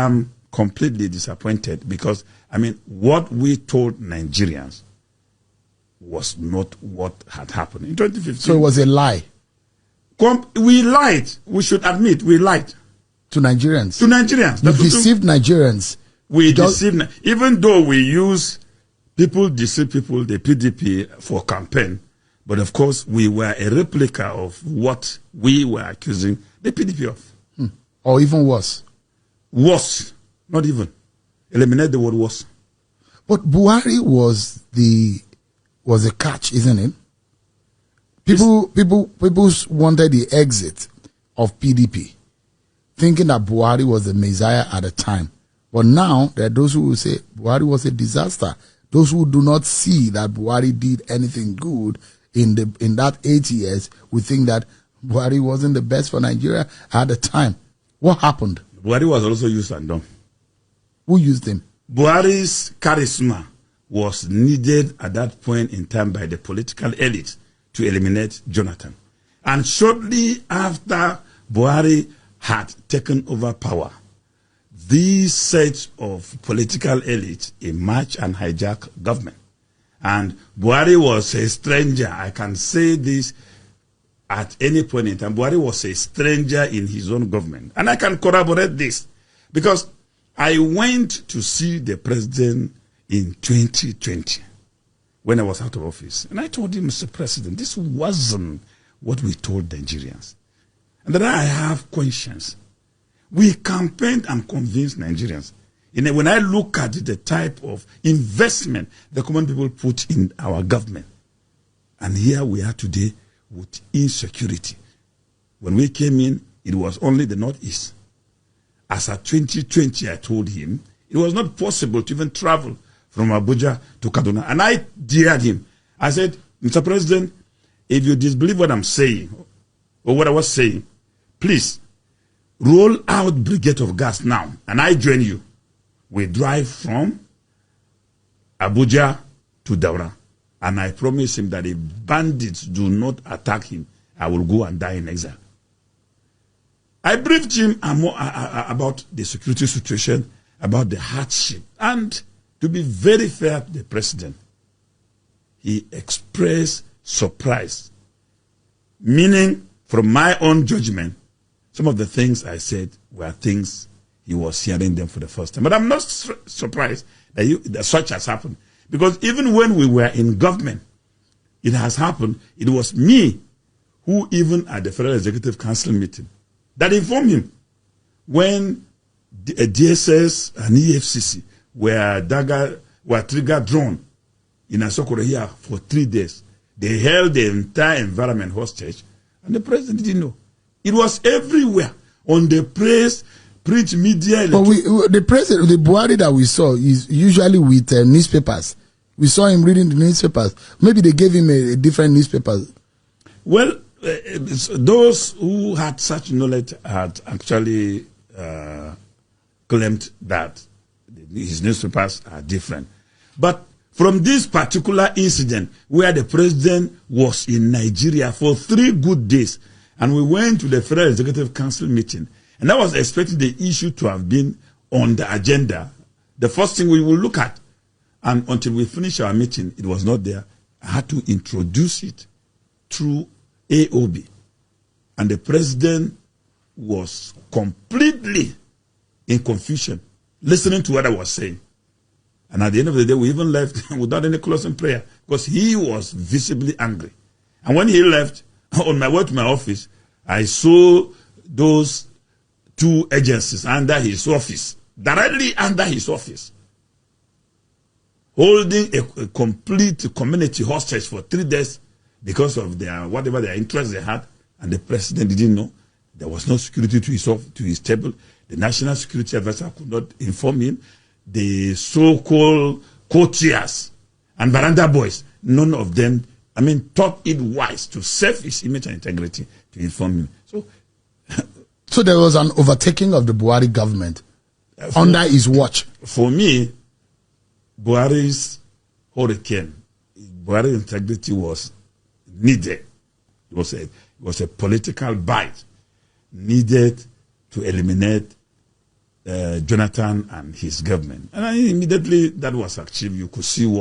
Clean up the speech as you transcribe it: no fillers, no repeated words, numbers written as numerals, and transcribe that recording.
am completely disappointed because, I mean, what we told Nigerians was not what had happened in 2015. So it was a lie. We lied. We should admit we lied. To Nigerians? To Nigerians. We deceived Nigerians. We deceived, even though we use people deceive people, the PDP, for campaign. But of course, we were a replica of what we were accusing the PDP of. Or even worse. Worse. Not even. Eliminate the word worse. But Buhari was a catch, isn't it? People wanted the exit of PDP, thinking that Buhari was the messiah at the time. But now there are those who will say Buhari was a disaster. Those who do not see that Buhari did anything good in that 8 years will think that Buhari wasn't the best for Nigeria at the time. What happened? Buhari was also used and done. Who used him? Buhari's charisma was needed at that point in time by the political elite to eliminate Jonathan. And shortly after Buhari had taken over power, these set of political elites emerged and hijacked government. And Buhari was a stranger. I can say this at any point in time. Buhari was a stranger in his own government. And I can corroborate this because I went to see the president in 2020 when I was out of office. And I told him, Mr. President, this wasn't what we told Nigerians. And that I have conscience. We campaigned and convinced Nigerians. When I look at the type of investment the common people put in our government, and here we are today with insecurity. When we came in, it was only the Northeast. As at 2020, I told him, it was not possible to even travel from Abuja to Kaduna. And I dared him. I said, Mr. President, if you disbelieve what I'm saying, or what I was saying, please, roll out brigade of gas now, and I join you. We drive from Abuja to Daura, and I promise him that if bandits do not attack him, I will go and die in exile. I briefed him about the security situation, about the hardship, and to be very fair to the president, he expressed surprise, meaning from my own judgment, some of the things I said were things he was hearing them for the first time. But I'm not surprised that such has happened. Because even when we were in government, it has happened. It was me who, even at the Federal Executive Council meeting, that informed him when a DSS and EFCC were trigger drawn in Asokoro here for 3 days. They held the entire environment hostage, and the president didn't know. It was everywhere on the press, print media. But the president, the Buhari that we saw is usually with newspapers. We saw him reading the newspapers. Maybe they gave him a different newspaper. Well, those who had such knowledge had actually claimed that his newspapers are different. But from this particular incident where the president was in Nigeria for 3 good days, and we went to the Federal Executive Council meeting, and I was expecting the issue to have been on the agenda, the first thing we will look at. And until we finished our meeting, it was not there. I had to introduce it through AOB. And the president was completely in confusion, listening to what I was saying. And at the end of the day, we even left without any closing prayer because he was visibly angry. And when he left, on my way to my office, I saw those 2 agencies under his office, directly under his office, holding a complete community hostage for 3 days because of whatever their interest they had, and the president didn't know. There was no security to his table. The National Security Advisor could not inform him. The so-called courtiers and veranda boys, none of them, thought it wise to save his image and integrity to inform him. So there was an overtaking of the Buhari government under his watch. For me, Buhari's hurricane, Buhari's integrity was needed. It was a political bite needed to eliminate Jonathan and his government. And immediately that was achieved. You could see what